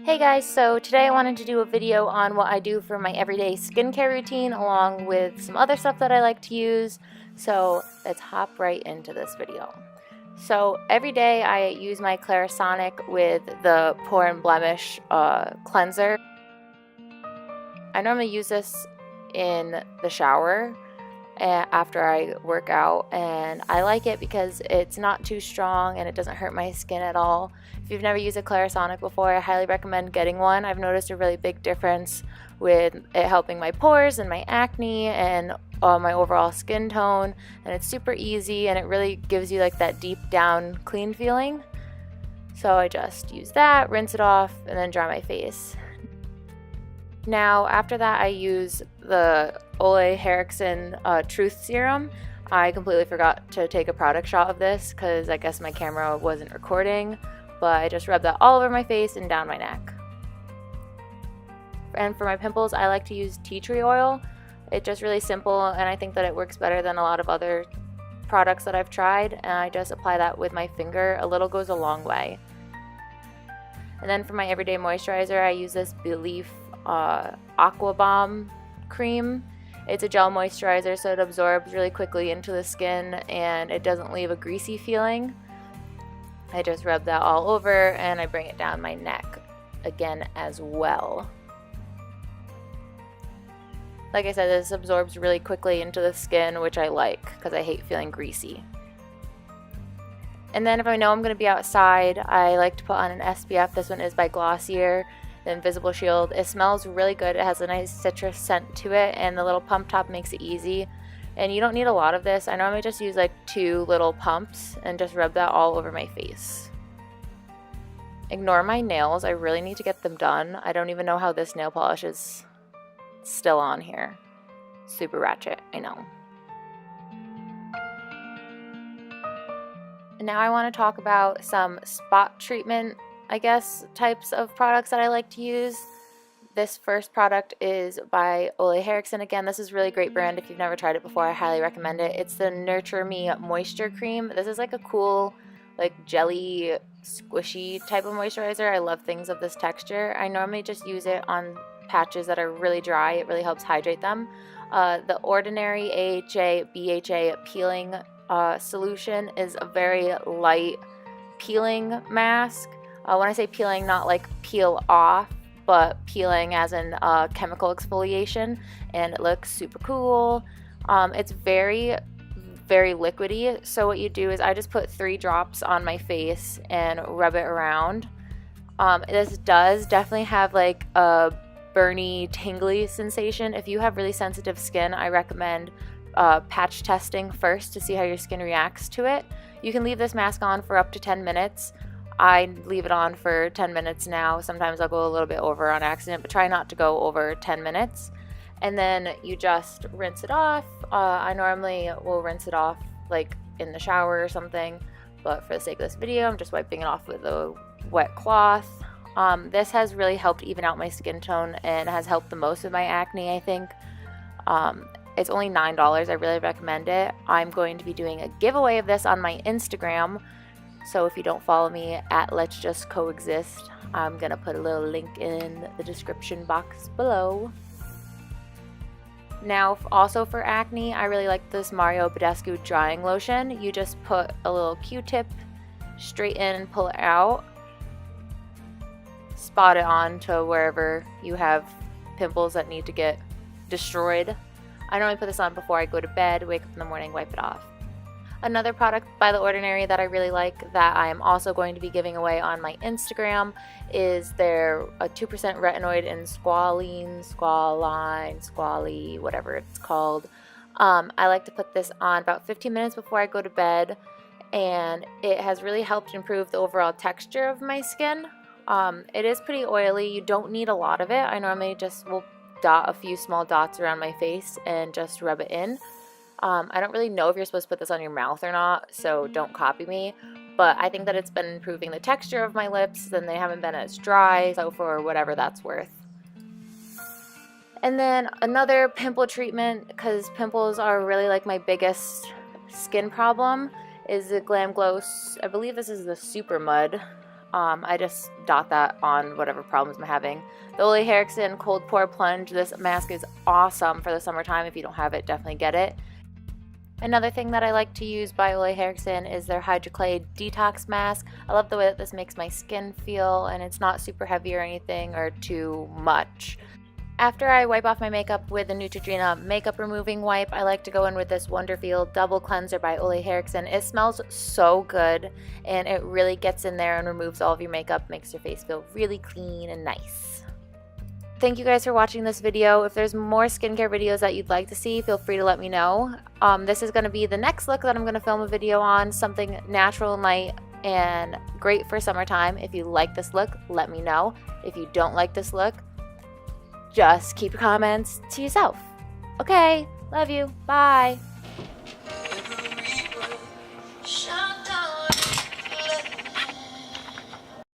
Hey guys, so today I wanted to do a video on what I do for my everyday skincare routine along with some other stuff that I like to use. So let's hop right into this video. So every day I use my Clarisonic with the Pore and Blemish cleanser. I normally use this in the shower after I work out, and I like it because it's not too strong and it doesn't hurt my skin at all. If you've never used a Clarisonic before, I highly recommend getting one. I've noticed a really big difference with it helping my pores and my acne and my overall skin tone, and it's super easy and it really gives you like that deep down clean feeling. So I just use that, rinse it off, and then dry my face. Now after that I use the Henriksen Truth Serum. I completely forgot to take a product shot of this because I guess my camera wasn't recording, but I just rubbed that all over my face and down my neck. And for my pimples, I like to use tea tree oil. It's just really simple, and I think that it works better than a lot of other products that I've tried, and I just apply that with my finger. A little goes a long way. And then for my everyday moisturizer, I use this Belif Aqua Bomb cream. It's a gel moisturizer, so it absorbs really quickly into the skin and it doesn't leave a greasy feeling. I just rub that all over and I bring it down my neck again as well. Like I said, this absorbs really quickly into the skin, which I like because I hate feeling greasy. And then if I know I'm going to be outside, I like to put on an SPF. This one is by Glossier, the Invisible Shield. It smells really good. It has a nice citrus scent to it, and the little pump top makes it easy. And you don't need a lot of this. I normally just use like 2 little pumps and just rub that all over my face. Ignore my nails. I really need to get them done. I don't even know how this nail polish is still on here. Super ratchet, I know. And now I want to talk about some spot treatment, I guess, types of products that I like to use. This first product is by Henriksen. Again, this is a really great brand. If you've never tried it before, I highly recommend it. It's the Nurture Me Moisture Cream. This is like a cool, like jelly, squishy type of moisturizer. I love things of this texture. I normally just use it on patches that are really dry. It really helps hydrate them. The Ordinary AHA BHA peeling solution is a very light peeling mask. When I say peeling, not like peel off, but peeling as in chemical exfoliation, and it looks super cool. It's very, very liquidy, so what you do is I just put 3 drops on my face and rub it around. This does definitely have like a burny, tingly sensation. If you have really sensitive skin, I recommend patch testing first to see how your skin reacts to it. You can leave this mask on for up to 10 minutes. I leave it on for 10 minutes now. Sometimes I'll go a little bit over on accident, but try not to go over 10 minutes. And then you just rinse it off. I normally will rinse it off like in the shower or something, but for the sake of this video, I'm just wiping it off with a wet cloth. This has really helped even out my skin tone and has helped the most with my acne, I think. It's only $9. I really recommend it. I'm going to be doing a giveaway of this on my Instagram. So if you don't follow me at Let's Just Coexist, I'm going to put a little link in the description box below. Now, also for acne, I really like this Badescu drying lotion. You just put a little Q-tip straight in and pull it out. Spot it on to wherever you have pimples that need to get destroyed. I normally put this on before I go to bed, wake up in the morning, wipe it off. Another product by The Ordinary that I really like that I am also going to be giving away on my Instagram is their 2% Retinoid in Squalane, whatever it's called. I like to put this on about 15 minutes before I go to bed, and it has really helped improve the overall texture of my skin. It is pretty oily. You don't need a lot of it. I normally just will dot a few small dots around my face and just rub it in. I don't really know if you're supposed to put this on your mouth or not, so don't copy me, but I think that it's been improving the texture of my lips and they haven't been as dry, so for whatever that's worth. And then another pimple treatment, because pimples are really like my biggest skin problem, is the Glam Glow. I believe this is the Supermud I just dot that on whatever problems I'm having. The Ole Henriksen Cold Pore Plunge, this mask is awesome for the summertime. If you don't have it, definitely get it. Another thing that I like to use by Ole Henriksen is their Hydra Clay Detox Mask. I love the way that this makes my skin feel, and it's not super heavy or anything or too much. After I wipe off my makeup with the Neutrogena makeup removing wipe, I like to go in with this Wonderveel Double Cleanser by Ole Henriksen. It smells so good, and it really gets in there and removes all of your makeup, makes your face feel really clean and nice. Thank you guys for watching this video. If there's more skincare videos that you'd like to see, feel free to let me know. This is going to be the next look that I'm going to film a video on, something natural and light and great for summertime. If you like this look, let me know. If you don't like this look, just keep your comments to yourself. Okay, love you. Bye.